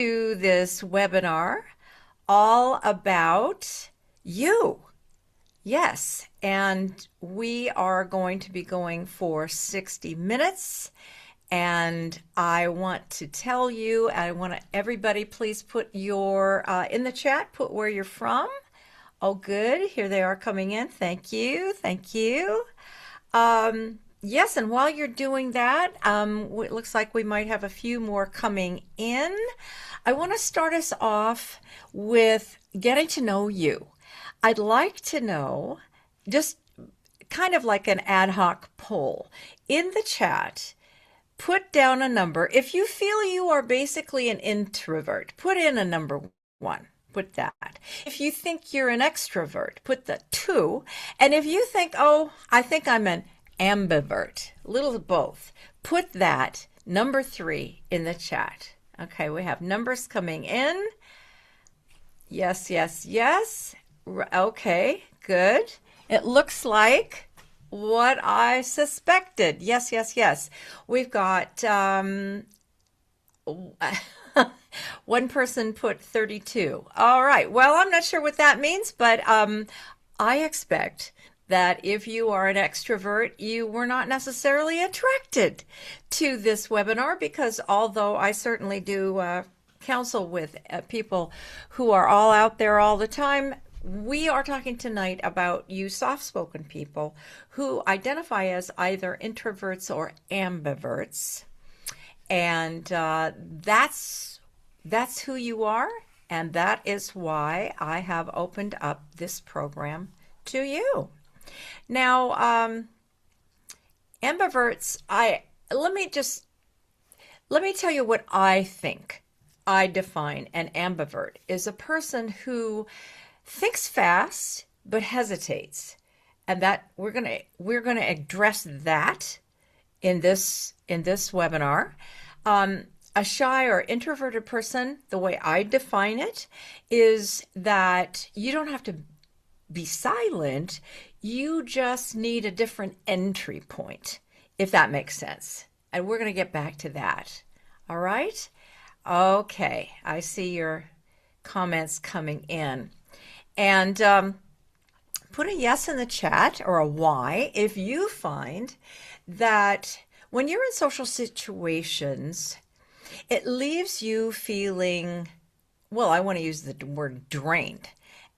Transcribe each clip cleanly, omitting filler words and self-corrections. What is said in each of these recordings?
To this webinar all about you. Yes, and we are going to be going for 60 minutes. And I want to tell you, I want everybody please put your, in the chat, put where you're from. Oh, good. Here they are coming in. Thank you. Thank you. Yes, and while you're doing that, it looks like we might have a few more coming in. I want to start us off with getting to know you. I'd like to know, just kind of like an ad hoc poll, in the chat, put down a number. If you feel you are basically an introvert, put in a number 1. Put that. If you think you're an extrovert, put the 2. And if you think, oh, I think I'm an ambivert, a little of both, put that number 3 in the chat. Okay, we have numbers coming in. Yes, yes, yes. Okay, good. It looks like what I suspected. Yes, yes, yes. We've got one person put 32. All right. Well, I'm not sure what that means, but I expect that if you are an extrovert, you were not necessarily attracted to this webinar, because although I certainly do counsel with people who are all out there all the time, we are talking tonight about you soft-spoken people who identify as either introverts or ambiverts. And that's who you are, and that is why I have opened up this program to you. Now, ambiverts, let me tell you what I think. I define an ambivert is a person who thinks fast but hesitates, and that we're gonna address that in this webinar. A shy or introverted person, the way I define it, is that you don't have to be silent. You just need a different entry point, if that makes sense. And we're going to get back to that. All right? Okay, I see your comments coming in. And put a yes in the chat or a Y if you find that when you're in social situations, it leaves you feeling, well, I want to use the word drained,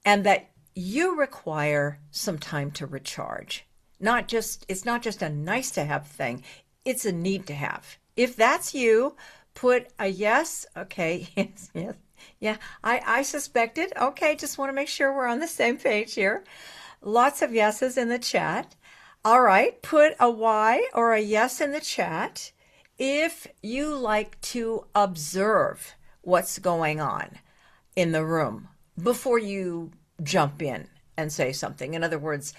and that you require some time to recharge. It's not just a nice to have thing, it's a need to have. If that's you, put a yes. Okay, yes, yes. Yeah, I suspected. Okay, just want to make sure we're on the same page here. Lots of yeses in the chat. All right, put a Y or a yes in the chat if you like to observe what's going on in the room before you jump in and say something. In other words,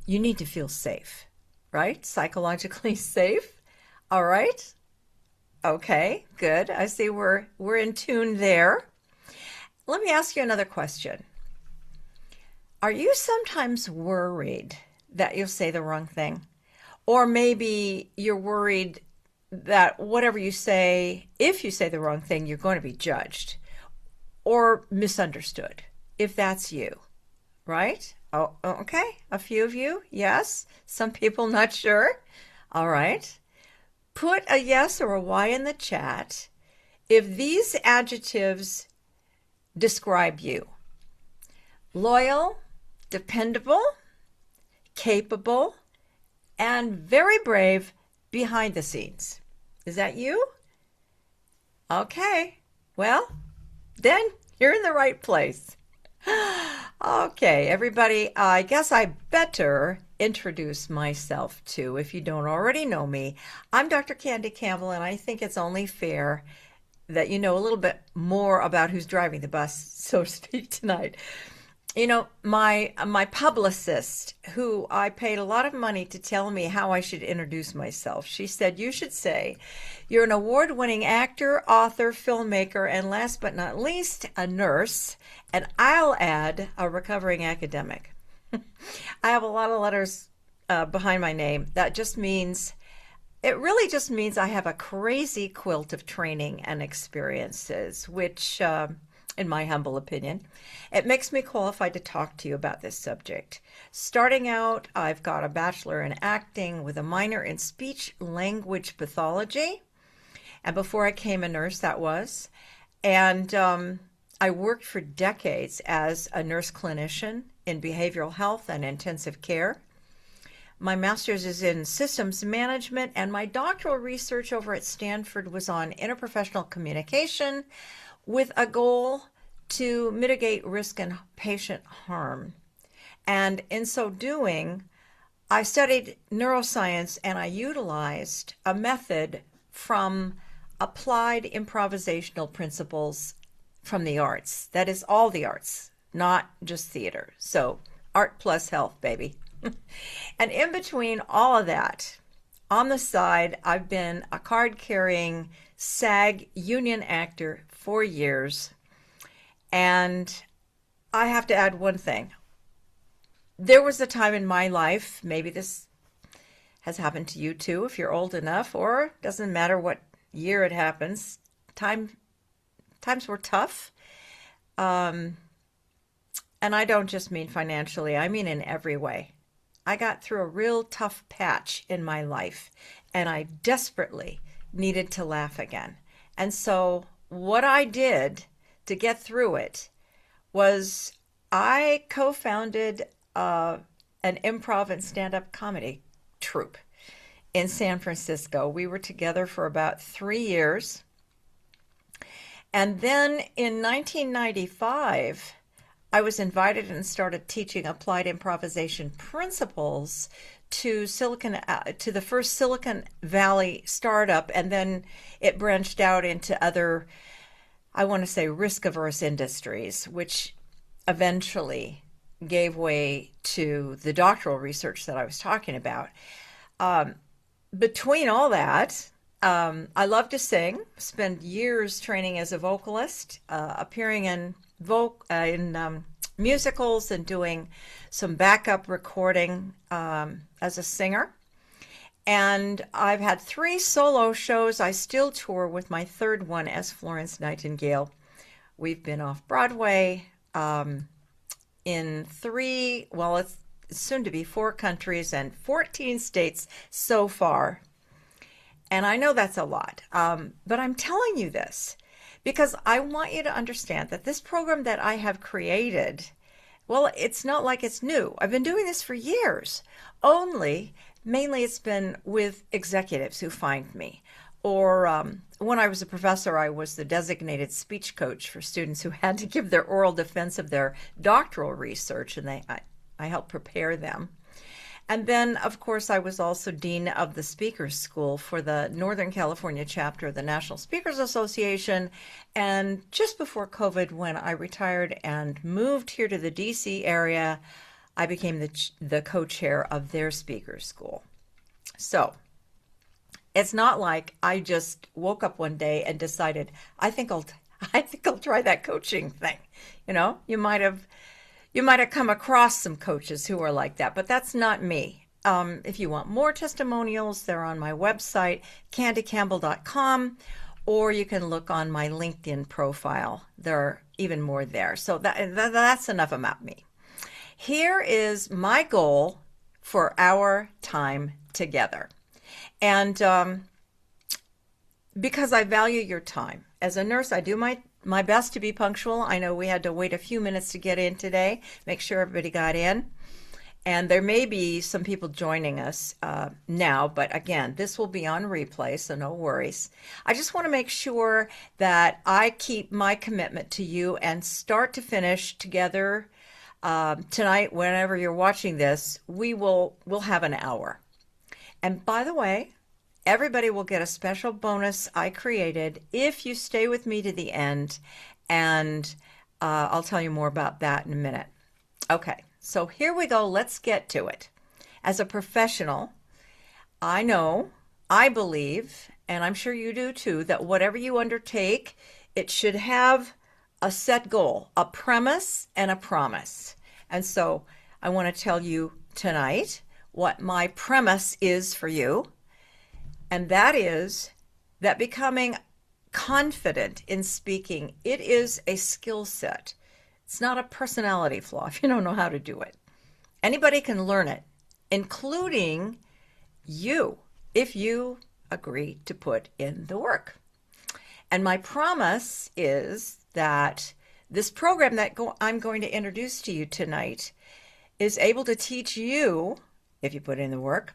you need to feel safe, right? Psychologically safe. All right. Okay, good. I see we're in tune there. Let me ask you another question. Are you sometimes worried that you'll say the wrong thing? Or maybe you're worried that whatever you say, if you say the wrong thing, you're going to be judged or misunderstood, if that's you, right? Oh, okay. A few of you, yes. Some people not sure. All right. Put a yes or a Y in the chat if these adjectives describe you. Loyal, dependable, capable, and very brave behind the scenes. Is that you? Okay. Well, then you're in the right place. Okay, everybody, I guess I better introduce myself too, if you don't already know me. I'm Dr. Candy Campbell, and I think it's only fair that you know a little bit more about who's driving the bus, so to speak, tonight. You know, my publicist, who I paid a lot of money to tell me how I should introduce myself, she said, you should say, you're an award-winning actor, author, filmmaker, and last but not least, a nurse, and I'll add a recovering academic. I have a lot of letters behind my name. That just means It really just means I have a crazy quilt of training and experiences, which, in my humble opinion, it makes me qualified to talk to you about this subject. Starting out, I've got a bachelor in acting with a minor in speech language pathology. And before I became a nurse, that was. And I worked for decades as a nurse clinician in behavioral health and intensive care. My master's is in systems management, and my doctoral research over at Stanford was on interprofessional communication with a goal to mitigate risk and patient harm. And in so doing, I studied neuroscience and I utilized a method from applied improvisational principles from the arts. That is all the arts, not just theater. So art plus health, baby. And in between all of that, on the side, I've been a card-carrying SAG union actor for years. And I have to add one thing. There was a time in my life, maybe this has happened to you too, if you're old enough, or doesn't matter what year it happens, times were tough. And I don't just mean financially, I mean in every way. I got through a real tough patch in my life, and I desperately needed to laugh again. And so what I did to get through it was I co-founded an improv and stand-up comedy troupe in San Francisco. We were together for about 3 years. And then in 1995, I was invited and started teaching applied improvisation principles to the first Silicon Valley startup, and then it branched out into other, I want to say, risk-averse industries, which eventually gave way to the doctoral research that I was talking about. Between all that, I love to sing, spent years training as a vocalist, appearing in musicals and doing some backup recording as a singer. And I've had 3 solo shows. I still tour with my 3rd one as Florence Nightingale. We've been off Broadway in 3, well, it's soon to be 4 countries and 14 states so far. And I know that's a lot, but I'm telling you this because I want you to understand that this program that I have created, well, it's not like it's new. I've been doing this for years. Mainly it's been with executives who find me. Or when I was a professor, I was the designated speech coach for students who had to give their oral defense of their doctoral research, and I helped prepare them. And then, of course, I was also dean of the Speakers School for the Northern California chapter of the National Speakers Association. And just before COVID, when I retired and moved here to the DC area, I became the co-chair of their Speakers School. So it's not like I just woke up one day and decided, I think I'll try that coaching thing. You know, you might have come across some coaches who are like that, but that's not me. If you want more testimonials, they're on my website, candycampbell.com, or you can look on my LinkedIn profile. There are even more there. So that's enough about me. Here is my goal for our time together. And because I value your time. As a nurse, I do my best to be punctual. I know we had to wait a few minutes to get in today, make sure everybody got in. And there may be some people joining us now, but again, this will be on replay, so no worries. I just want to make sure that I keep my commitment to you and start to finish together tonight. Whenever you're watching this, we'll have an hour. And by the way, everybody will get a special bonus I created if you stay with me to the end, and I'll tell you more about that in a minute. Okay, so here we go. Let's get to it. As a professional, I know, I believe, and I'm sure you do too, that whatever you undertake, it should have a set goal, a premise, and a promise. And so I want to tell you tonight what my premise is for you. And that is that becoming confident in speaking, it is a skill set. It's not a personality flaw if you don't know how to do it. Anybody can learn it, including you, if you agree to put in the work. And my promise is that this program that I'm going to introduce to you tonight is able to teach you, if you put in the work,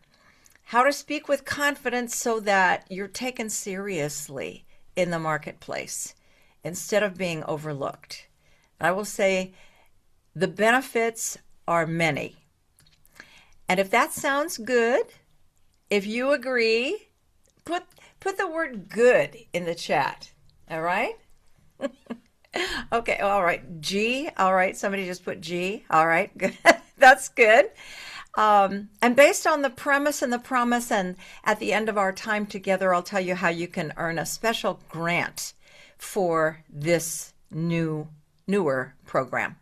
how to speak with confidence so that you're taken seriously in the marketplace instead of being overlooked. I will say the benefits are many. And if that sounds good, if you agree, put the word good in the chat. All right? Okay, all right. G, all right. Somebody just put G. All right, good. That's good. And based on the premise and the promise, and at the end of our time together, I'll tell you how you can earn a special grant for this newer program.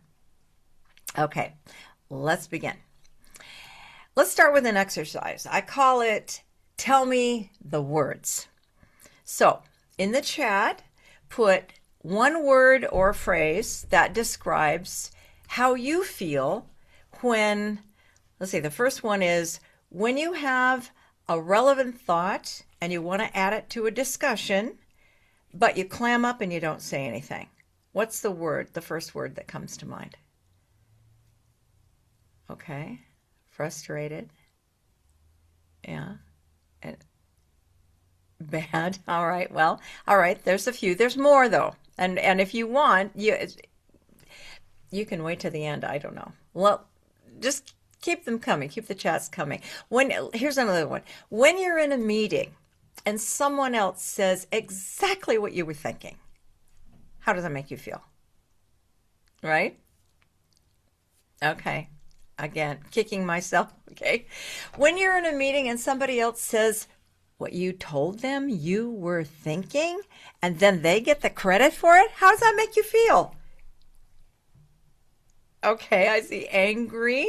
Okay, let's begin. Let's start with an exercise. I call it Tell Me the Words. So in the chat, put one word or phrase that describes how you feel when, let's say the first one is when you have a relevant thought and you want to add it to a discussion, but you clam up and you don't say anything. What's the word, the first word that comes to mind? Okay, frustrated. Yeah. And bad. All right. Well, all right. There's a few. There's more though. And if you want, you can wait to the end. I don't know. Well, just keep them coming. Keep the chats coming. Here's another one. When you're in a meeting and someone else says exactly what you were thinking, how does that make you feel? Right? Okay. Again, kicking myself. Okay. When you're in a meeting and somebody else says what you told them you were thinking, and then they get the credit for it, how does that make you feel? Okay, I see angry,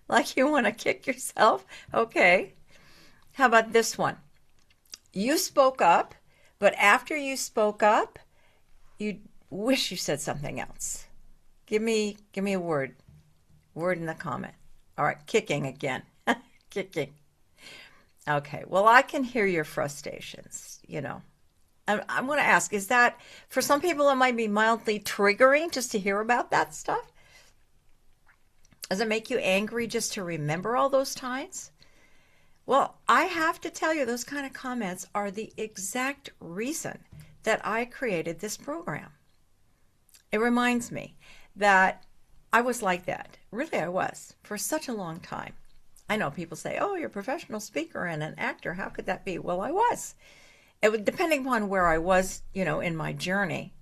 like you want to kick yourself. Okay. How about this one? You spoke up, but after you spoke up, you wish you said something else. Give me a word in the comment. All right, kicking again. Kicking. Okay, well, I can hear your frustrations, I'm going to ask, is that, for some people, it might be mildly triggering just to hear about that stuff? Does it make you angry just to remember all those times? Well, I have to tell you, those kind of comments are the exact reason that I created this program. It reminds me that I was like that. Really, I was, for such a long time. I know people say, oh, you're a professional speaker and an actor. How could that be? Well, I was. It would, depending upon where I was, in my journey.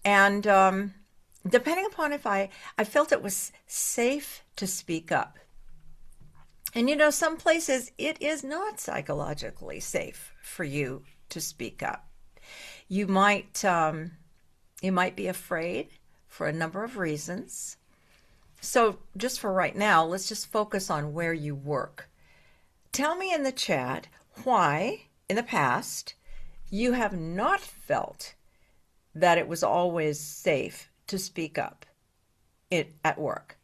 And depending upon if I felt it was safe to speak up. And some places it is not psychologically safe for you to speak up. You might be afraid for a number of reasons. So just for right now, let's just focus on where you work. Tell me in the chat why, in the past, you have not felt that it was always safe to speak up at work.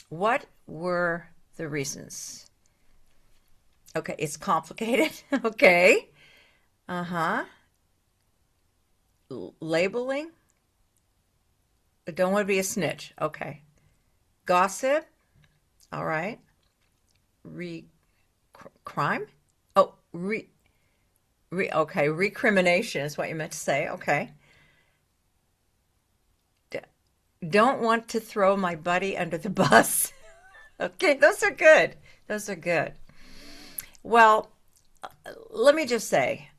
What were the reasons? Okay, it's complicated. Okay. Labeling. I don't want to be a snitch. Okay. Gossip. All right. Crime. Oh, okay. Recrimination is what you meant to say. Okay. Don't want to throw my buddy under the bus. Okay, those are good. Those are good. Well, let me just say,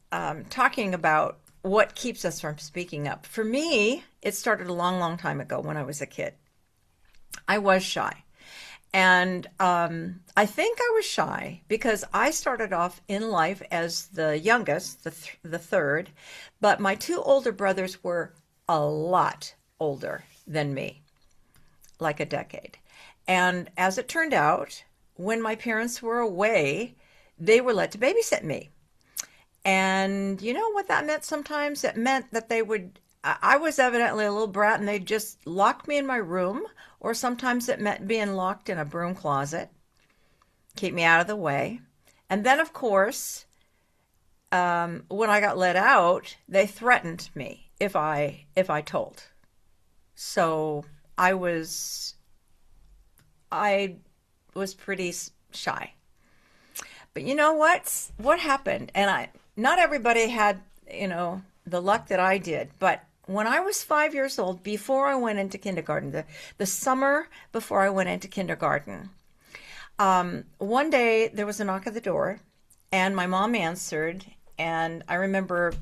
talking about what keeps us from speaking up. For me, it started a long, long time ago when I was a kid. I was shy. And I think I was shy because I started off in life as the youngest, the third, but my two older brothers were a lot older than me, like a decade. And as it turned out, when my parents were away, they were let to babysit me. And you know what that meant sometimes? It meant that I was evidently a little brat and they'd just lock me in my room, or sometimes it meant being locked in a broom closet, keep me out of the way. And then, of course, when I got let out, they threatened me if I told. So I was pretty shy. But you know what? What happened? And not everybody had, the luck that I did. But when I was 5 years old, before I went into kindergarten, the summer before I went into kindergarten, one day there was a knock at the door, and my mom answered. And I remember,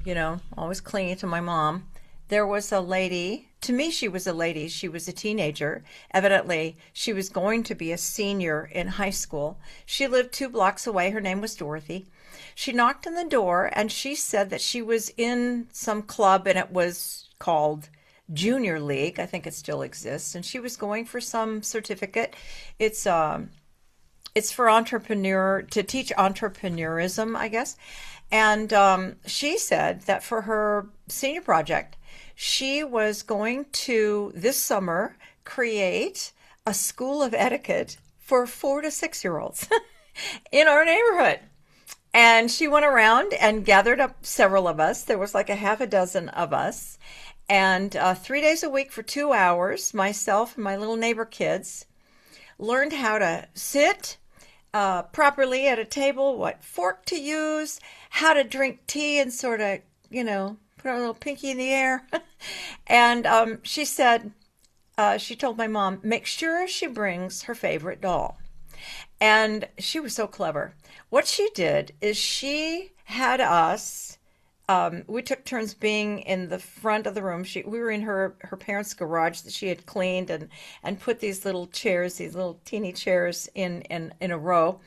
always clinging to my mom. There was a lady. To me, she was a lady. She was a teenager. Evidently, she was going to be a senior in high school. She lived 2 blocks away. Her name was Dorothy. She knocked on the door, and she said that she was in some club, and it was called Junior League. I think it still exists. And she was going for some certificate. It's for to teach entrepreneurism, I guess. And she said that for her senior project, she was going to, this summer, create a school of etiquette for 4 to 6 year olds in our neighborhood. And she went around and gathered up several of us. There was like a half a dozen of us. And 3 days a week for 2 hours, myself and my little neighbor kids learned how to sit properly at a table, what fork to use, how to drink tea and sort of, put a little pinky in the air. And she said, she told my mom, make sure she brings her favorite doll. And she was so clever. What she did is she had us, we took turns being in the front of the room. We were in her parents' garage that she had cleaned and put these little chairs, these little teeny chairs in a row.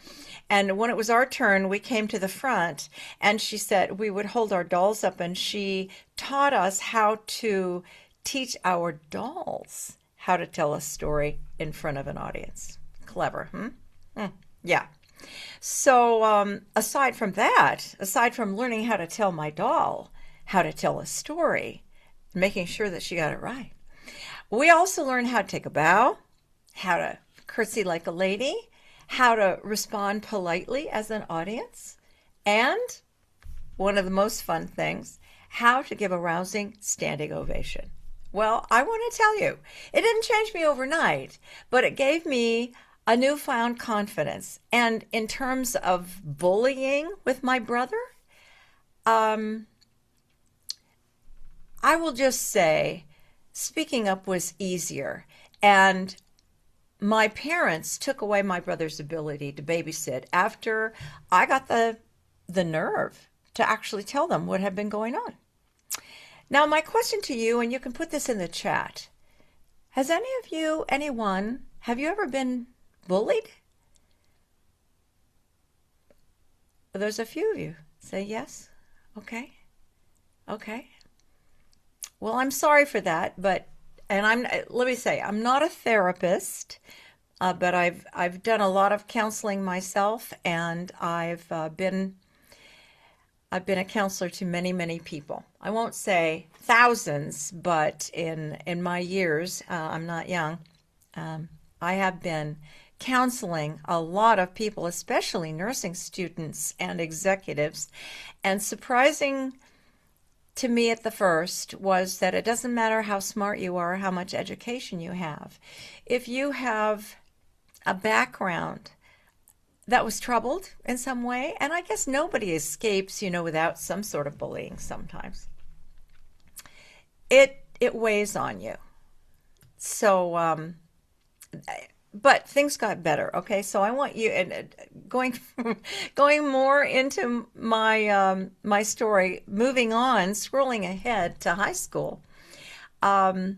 And when it was our turn, we came to the front, and she said we would hold our dolls up, and she taught us how to teach our dolls how to tell a story in front of an audience. Clever, yeah. So aside from learning how to tell my doll how to tell a story, making sure that she got it right, we also learned how to take a bow, how to curtsy like a lady, how to respond politely as an audience, and one of the most fun things, how to give a rousing standing ovation. Well, I want to tell you, it didn't change me overnight, but it gave me a newfound confidence. And in terms of bullying with my brother, I will just say speaking up was easier. And my parents took away my brother's ability to babysit after I got the nerve to actually tell them what had been going on. Now, my question to you, and you can put this in the chat, have you ever been bullied? Well, there's a few of you. Say yes. Okay. Well, I'm sorry for that, let me say, I'm not a therapist, but I've done a lot of counseling myself, and I've been a counselor to many, many people. I won't say thousands, but in my years, I'm not young. I have been counseling a lot of people, especially nursing students and executives. And surprising to me at the first was that it doesn't matter how smart you are, how much education you have. If you have a background that was troubled in some way, and I guess nobody escapes, without some sort of bullying sometimes, it weighs on you. So, but things got better. Okay, so I want you, and going more into my story, moving on, scrolling ahead to high school. I've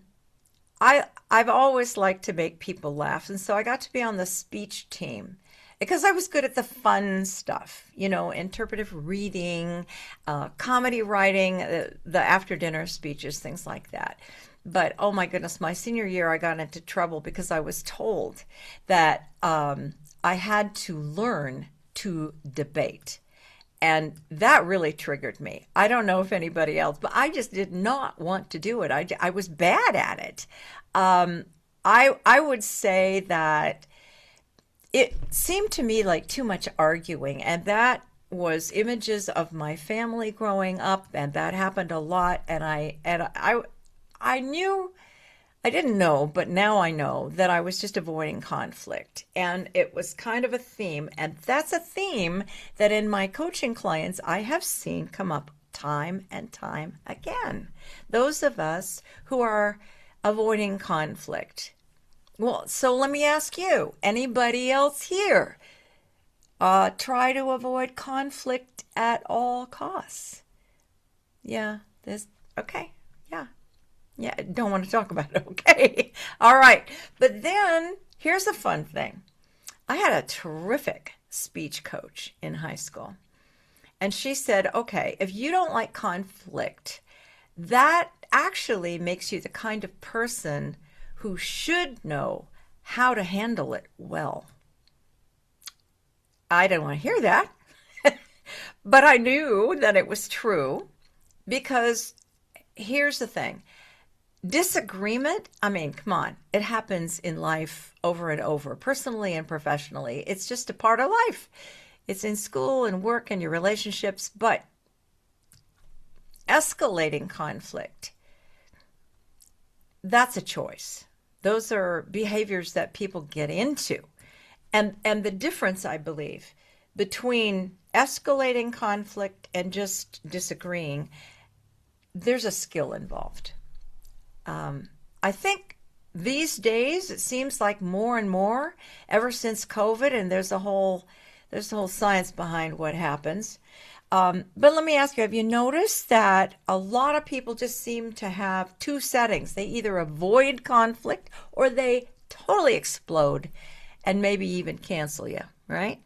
always liked to make people laugh, and so I got to be on the speech team because I was good at the fun stuff, interpretive reading, comedy writing, the after dinner speeches, things like that. But oh my goodness, my senior year, I got into trouble because I was told that I had to learn to debate. And that really triggered me. I don't know if anybody else, but I just did not want to do it. I was bad at it. I would say that it seemed to me like too much arguing, and that was images of my family growing up, and that happened a lot. And I knew, I didn't know, but now I know that I was just avoiding conflict. And it was kind of a theme. And that's a theme that in my coaching clients, I have seen come up time and time again. Those of us who are avoiding conflict. Well, so let me ask you, anybody else here try to avoid conflict at all costs? Yeah, okay. Yeah. Yeah, don't want to talk about it. Okay. All right. But then here's the fun thing. I had a terrific speech coach in high school. And she said, okay, if you don't like conflict, that actually makes you the kind of person who should know how to handle it well. I didn't want to hear that, but I knew that it was true because here's the thing. Disagreement, I mean, come on, it happens in life over and over, personally and professionally. It's just a part of life. It's in school and work and your relationships, but escalating conflict, that's a choice. Those are behaviors that people get into. And the difference, I believe, between escalating conflict and just disagreeing, there's a skill involved. I think these days it seems like more and more ever since COVID, and there's a whole science behind what happens. But let me ask you, have you noticed that a lot of people just seem to have two settings? They either avoid conflict or they totally explode and maybe even cancel you, right?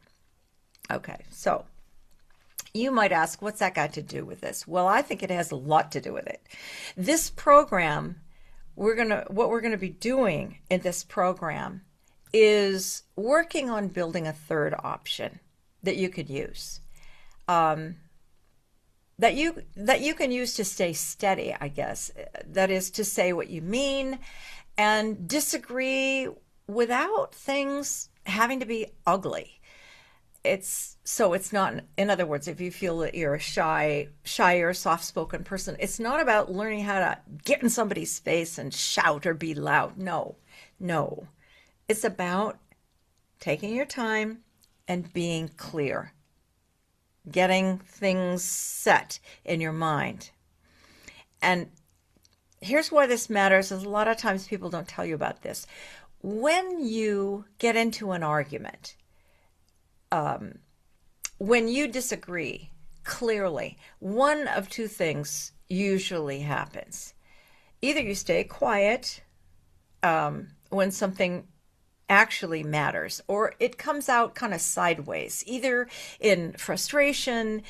Okay, so you might ask, what's that got to do with this? Well, I think it has a lot to do with it. This program, what we're gonna be doing in this program is working on building a third option that you could use. That you can use to stay steady, I guess. That is to say what you mean and disagree without things having to be ugly. It's not, in other words, if you feel that you're a shyer, soft-spoken person, it's not about learning how to get in somebody's face and shout or be loud. No. It's about taking your time and being clear, getting things set in your mind. And here's why this matters, is a lot of times people don't tell you about this. When you get into an argument, when you disagree, clearly, one of two things usually happens. Either you stay quiet when something actually matters, or it comes out kind of sideways, either in frustration,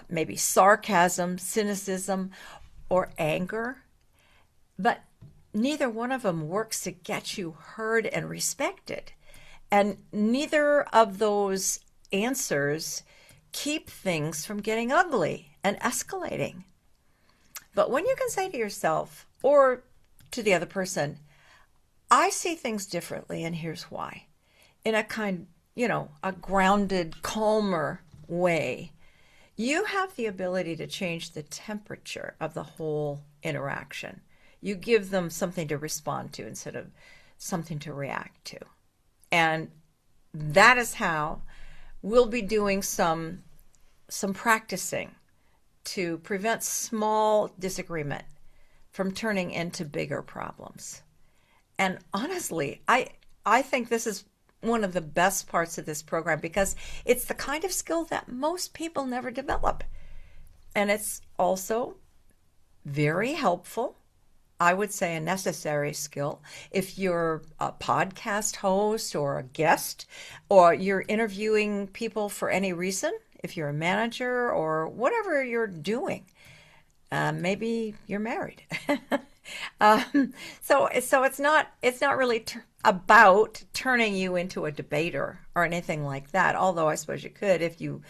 maybe sarcasm, cynicism, or anger. But neither one of them works to get you heard and respected. And neither of those answers keep things from getting ugly and escalating. But when you can say to yourself or to the other person, I see things differently, and here's why, in a a grounded, calmer way, you have the ability to change the temperature of the whole interaction. You give them something to respond to instead of something to react to. And that is how we'll be doing some practicing to prevent small disagreement from turning into bigger problems. And honestly, I think this is one of the best parts of this program because it's the kind of skill that most people never develop. And it's also very helpful, I would say a necessary skill, if you're a podcast host or a guest, or you're interviewing people for any reason, if you're a manager or whatever you're doing. Maybe you're married. So it's not really about turning you into a debater or anything like that, although I suppose you could if you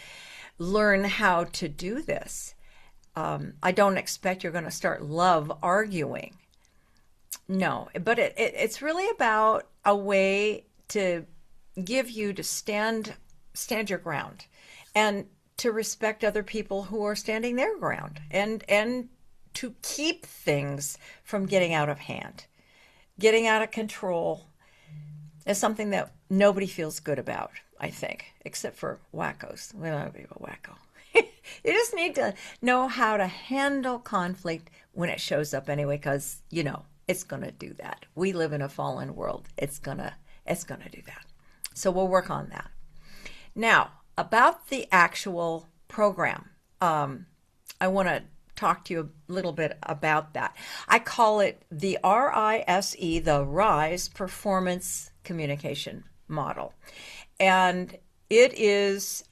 learn how to do this. I don't expect you're going to start love arguing. No, but it's really about a way to give you to stand your ground and to respect other people who are standing their ground and to keep things from getting out of hand. Getting out of control is something that nobody feels good about, I think, except for wackos. We don't be a wacko. You just need to know how to handle conflict when it shows up anyway, because it's gonna do that. We live in a fallen world. It's gonna do that. So we'll work on that. Now, about the actual program, I want to talk to you a little bit about that. I call it the RISE, the RISE Performance Communication Model. And it is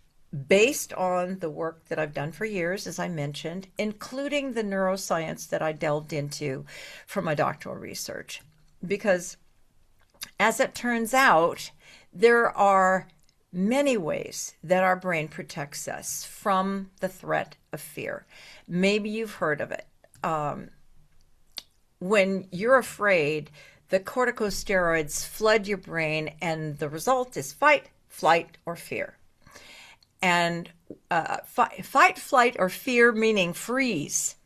based on the work that I've done for years, as I mentioned, including the neuroscience that I delved into for my doctoral research. Because as it turns out, there are many ways that our brain protects us from the threat of fear. Maybe you've heard of it. When you're afraid, the corticosteroids flood your brain, and the result is fight, flight, or fear. And fight, flight, or fear meaning freeze.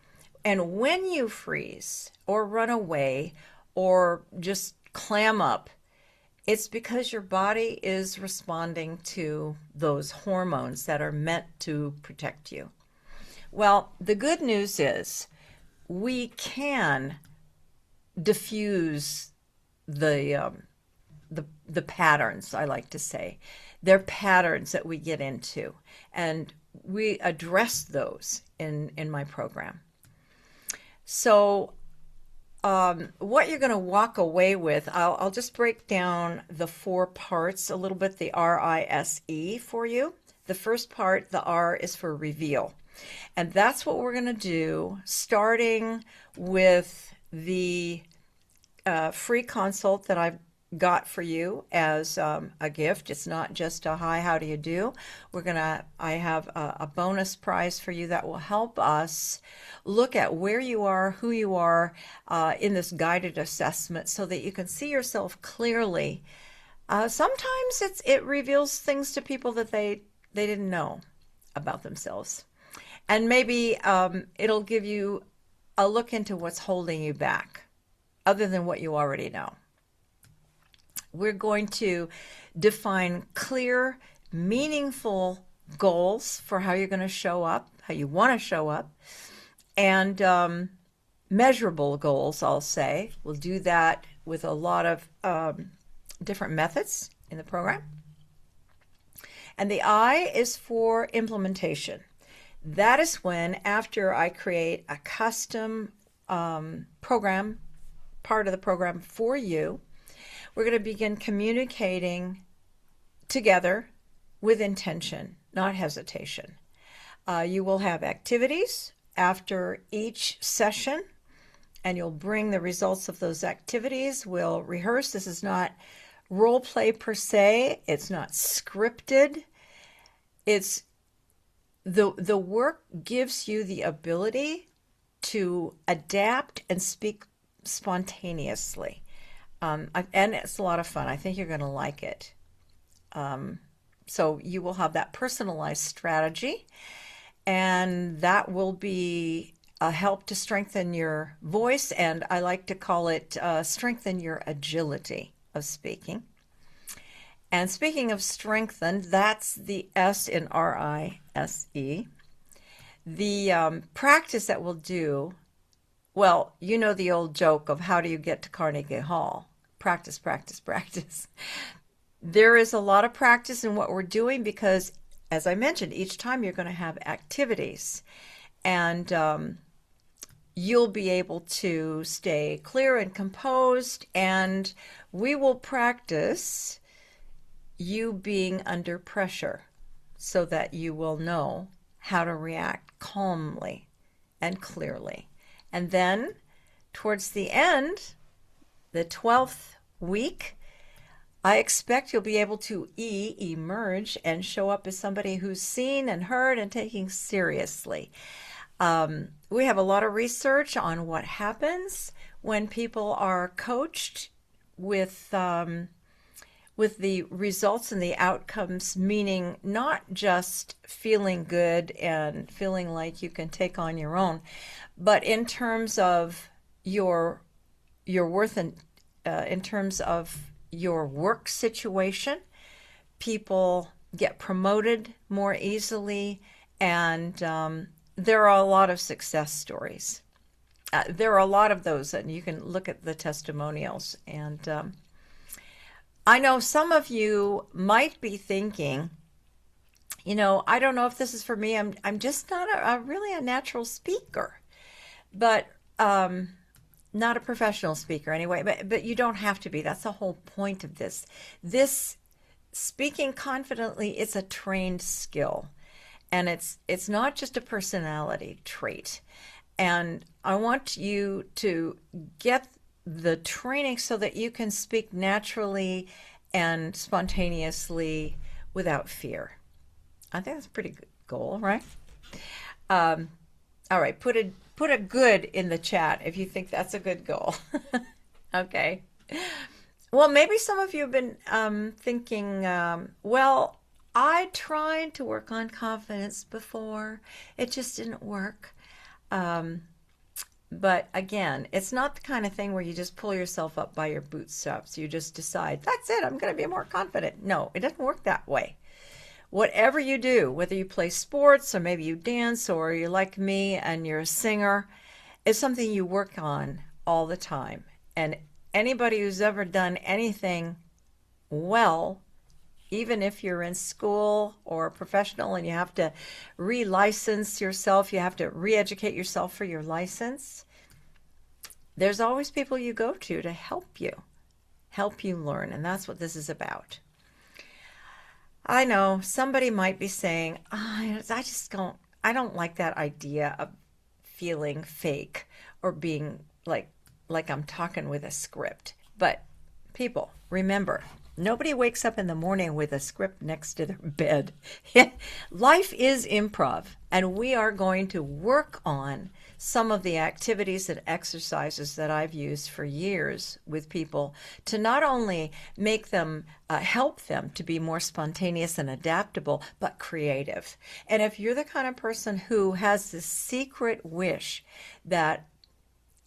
And when you freeze or run away or just clam up, it's because your body is responding to those hormones that are meant to protect you. Well, the good news is we can diffuse the patterns, I like to say. They're patterns that we get into, and we address those in my program. So what you're going to walk away with, I'll just break down the 4 parts a little bit, the RISE for you. The first part, the R, is for reveal. And that's what we're going to do, starting with the free consult that I've got for you as a gift. It's not just a hi, how do you do? I have a bonus prize for you that will help us look at where you are, who you are in this guided assessment so that you can see yourself clearly. Sometimes it reveals things to people that they didn't know about themselves. And maybe it'll give you a look into what's holding you back other than what you already know. We're going to define clear, meaningful goals for how you're going to show up, how you want to show up, and measurable goals, I'll say. We'll do that with a lot of different methods in the program. And the I is for implementation. That is when, after I create a custom program, part of the program for you, we're going to begin communicating together with intention, not hesitation. You will have activities after each session, and you'll bring the results of those activities. We'll rehearse. This is not role play per se. It's not scripted. It's the work gives you the ability to adapt and speak spontaneously. And it's a lot of fun. I think you're going to like it. So you will have that personalized strategy, and that will be a help to strengthen your voice, and I like to call it strengthen your agility of speaking. And speaking of strengthen, that's the S in RISE. The practice that we'll do, well, you know the old joke of how do you get to Carnegie Hall? Practice, practice, practice. There is a lot of practice in what we're doing because, as I mentioned, each time you're going to have activities, and you'll be able to stay clear and composed, and we will practice you being under pressure so that you will know how to react calmly and clearly. And then towards the end, the 12th week, I expect you'll be able to emerge and show up as somebody who's seen and heard and taken seriously. We have a lot of research on what happens when people are coached with the results and the outcomes, meaning not just feeling good and feeling like you can take on your own, but in terms of your worth and in terms of your work situation, people get promoted more easily, and there are a lot of success stories. There are a lot of those, and you can look at the testimonials. And I know some of you might be thinking, I don't know if this is for me. I'm just not really a natural speaker, but not a professional speaker anyway. But you don't have to be. That's the whole point of this. This speaking confidently, it's a trained skill, and it's not just a personality trait. And I want you to get the training so that you can speak naturally and spontaneously without fear. I think that's a pretty good goal, right? All right, put a good in the chat if you think that's a good goal. Okay. Well, maybe some of you have been thinking, well, I tried to work on confidence before. It just didn't work. But again, it's not the kind of thing where you just pull yourself up by your bootstraps. You just decide, that's it, I'm going to be more confident. No, it doesn't work that way. Whatever you do, whether you play sports or maybe you dance or you're like me and you're a singer, it's something you work on all the time. And anybody who's ever done anything well, even if you're in school or professional and you have to relicense yourself, you have to re-educate yourself for your license, there's always people you go to help you learn. And that's what this is about. I know somebody might be saying, I don't like that idea of feeling fake or being like I'm talking with a script. But people, remember, nobody wakes up in the morning with a script next to their bed. Life is improv, and we are going to work on some of the activities and exercises that I've used for years with people to not only make them, help them to be more spontaneous and adaptable, but creative. And if you're the kind of person who has this secret wish that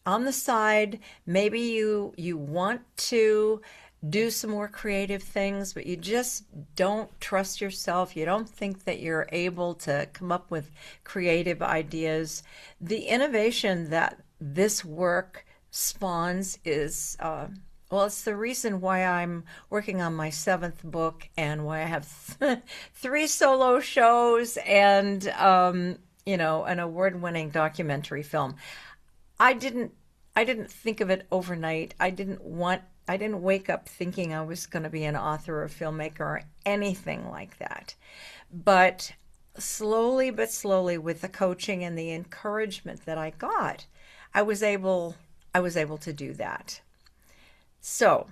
on the side, maybe you want to do some more creative things, but you just don't trust yourself. You don't think that you're able to come up with creative ideas. The innovation that this work spawns is, it's the reason why I'm working on my 7th book and why I have 3 solo shows and, an award-winning documentary film. I didn't think of it overnight. I didn't wake up thinking I was going to be an author or a filmmaker or anything like that. But slowly but slowly, with the coaching and the encouragement that I got, I was able to do that. So,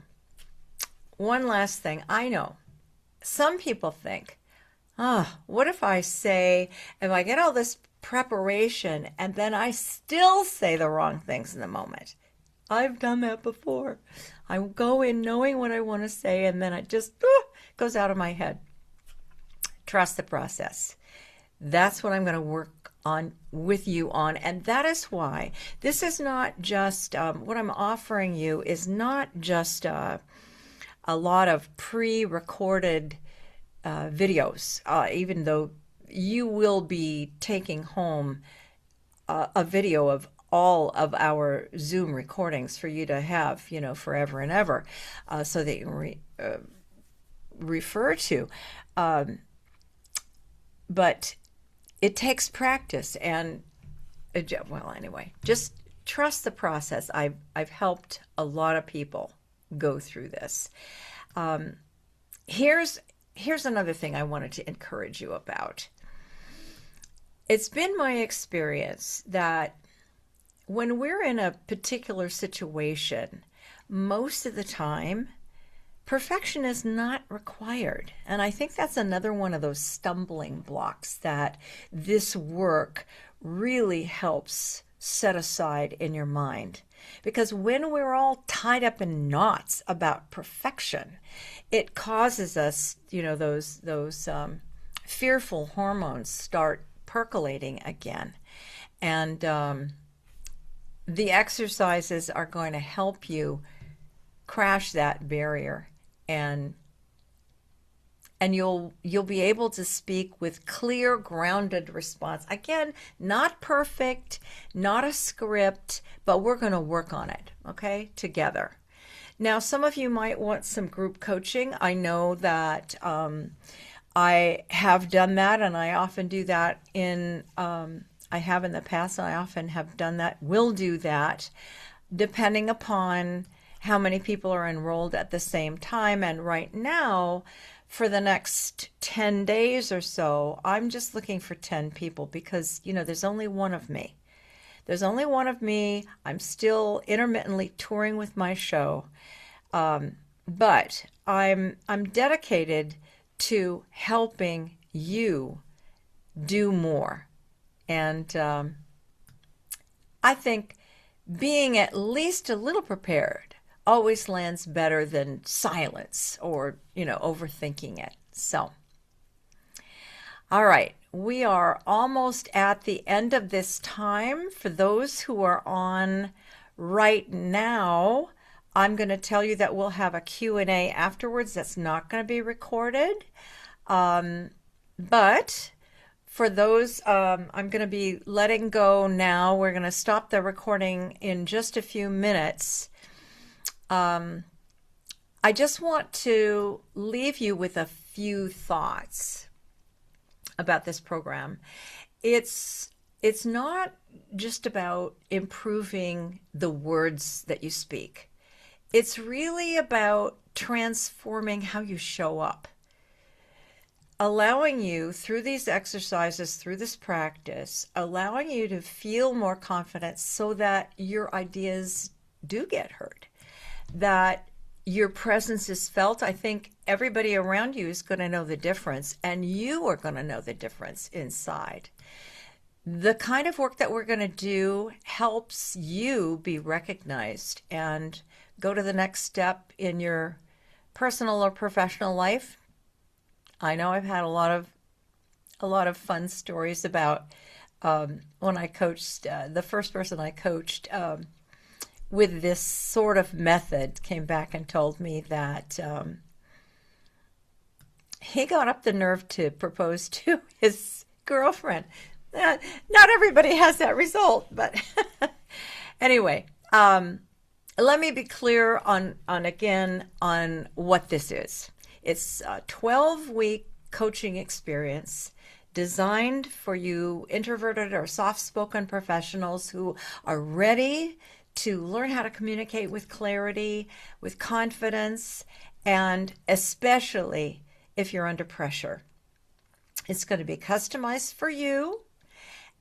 one last thing. I know some people think, what if I get all this preparation and then I still say the wrong things in the moment? I've done that before. I go in knowing what I want to say, and then it just goes out of my head. Trust the process. That's what I'm going to work on with you on, and that is why this is not just what I'm offering you is not just a lot of pre-recorded videos, even though you will be taking home a video of all of our Zoom recordings for you to have, forever and ever, so that you can refer to. But it takes practice, and anyway, just trust the process. I've helped a lot of people go through this. Here's another thing I wanted to encourage you about. It's been my experience that when we're in a particular situation, most of the time, Perfection is not required. And I think that's another one of those stumbling blocks that this work really helps set aside in your mind. Because when we're all tied up in knots about perfection, it causes us, those fearful hormones start percolating again. And the exercises are going to help you crash that barrier, and you'll be able to speak with clear, grounded response. Again, not perfect, not a script, but we're going to work on it, okay, together. Now, some of you might want some group coaching. I know that I have done that, and I often do that I have in the past, and I often have done that, will do that, depending upon how many people are enrolled at the same time. And right now, for the next 10 days or so, I'm just looking for 10 people because, there's only one of me. There's only one of me. I'm still intermittently touring with my show. But I'm dedicated to helping you do more. And I think being at least a little prepared always lands better than silence or, overthinking it. So, all right, we are almost at the end of this time. For those who are on right now, I'm going to tell you that we'll have a Q&A afterwards. That's not going to be recorded. But for those, I'm going to be letting go now. We're going to stop the recording in just a few minutes. I just want to leave you with a few thoughts about this program. It's not just about improving the words that you speak. It's really about transforming how you show up, allowing you through these exercises, through this practice, allowing you to feel more confident so that your ideas do get heard, that your presence is felt. I think everybody around you is going to know the difference, and you are going to know the difference inside. The kind of work that we're going to do helps you be recognized and go to the next step in your personal or professional life. I know I've had a lot of fun stories about when I coached, the first person I coached with this sort of method came back and told me that he got up the nerve to propose to his girlfriend. Not everybody has that result, but anyway, let me be clear on what this is. It's a 12-week coaching experience designed for you introverted or soft-spoken professionals who are ready to learn how to communicate with clarity, with confidence, and especially if you're under pressure. It's going to be customized for you.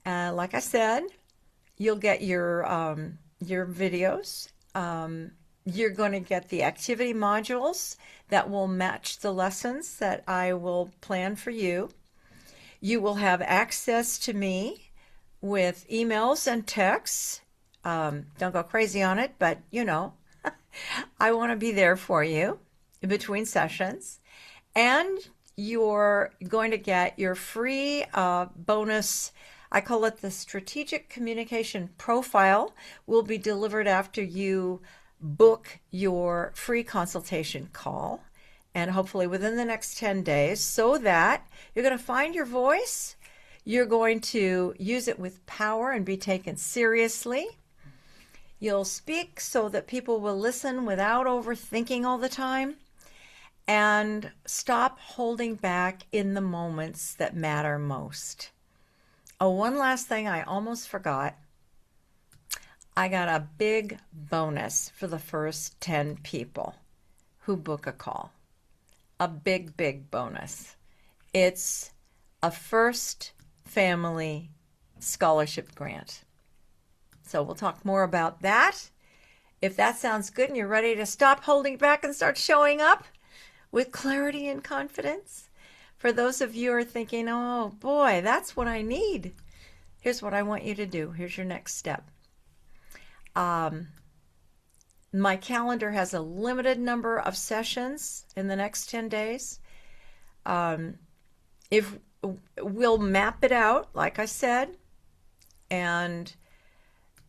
Like I said, you'll get your videos. You're going to get the activity modules that will match the lessons that I will plan for you. You will have access to me with emails and texts. Don't go crazy on it, but I want to be there for you in between sessions. And you're going to get your free bonus. I call it the strategic communication profile, will be delivered after you book your free consultation call, and hopefully within the next 10 days, so that you're going to find your voice, you're going to use it with power and be taken seriously. You'll speak so that people will listen without overthinking all the time, and stop holding back in the moments that matter most. Oh, one last thing I almost forgot. I got a big bonus for the first 10 people who book a call. A big, big bonus. It's a first family scholarship grant. So we'll talk more about that. If that sounds good and you're ready to stop holding back and start showing up, with clarity and confidence. For those of you who are thinking, oh boy, that's what I need, here's what I want you to do. Here's your next step. My calendar has a limited number of sessions in the next 10 days. If we'll map it out, like I said, and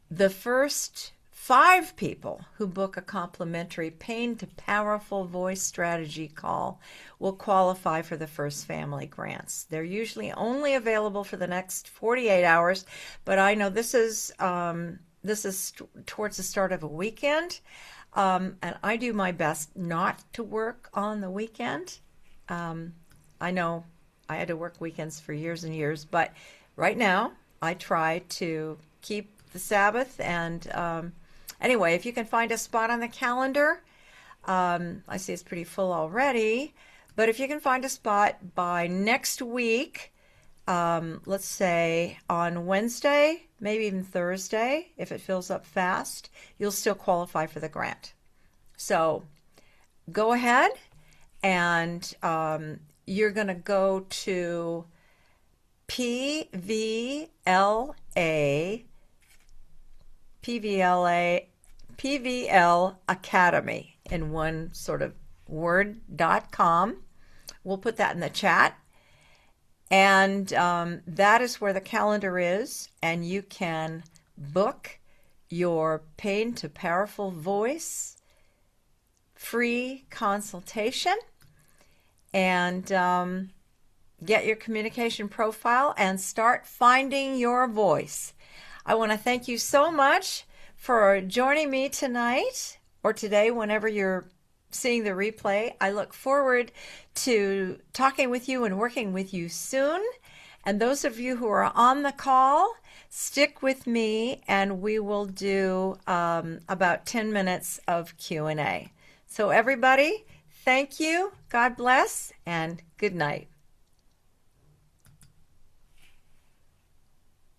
the first 5 people who book a complimentary Pain to Powerful Voice Strategy call will qualify for the first family grants. They're usually only available for the next 48 hours, but I know this is towards the start of a weekend, and I do my best not to work on the weekend. I know I had to work weekends for years and years, but right now I try to keep the Sabbath. And anyway, if you can find a spot on the calendar, I see it's pretty full already, but if you can find a spot by next week, let's say on Wednesday, maybe even Thursday, if it fills up fast, you'll still qualify for the grant. So go ahead and you're going to go to PVL Academy in one sort of word.com. We'll put that in the chat. And that is where the calendar is, and you can book your Pain to Powerful Voice free consultation and get your communication profile and start finding your voice. I want to thank you so much for joining me tonight or today, whenever you're seeing the replay. I look forward to talking with you and working with you soon. And those of you who are on the call, stick with me and we will do about 10 minutes of Q&A. So everybody, thank you, God bless, and good night.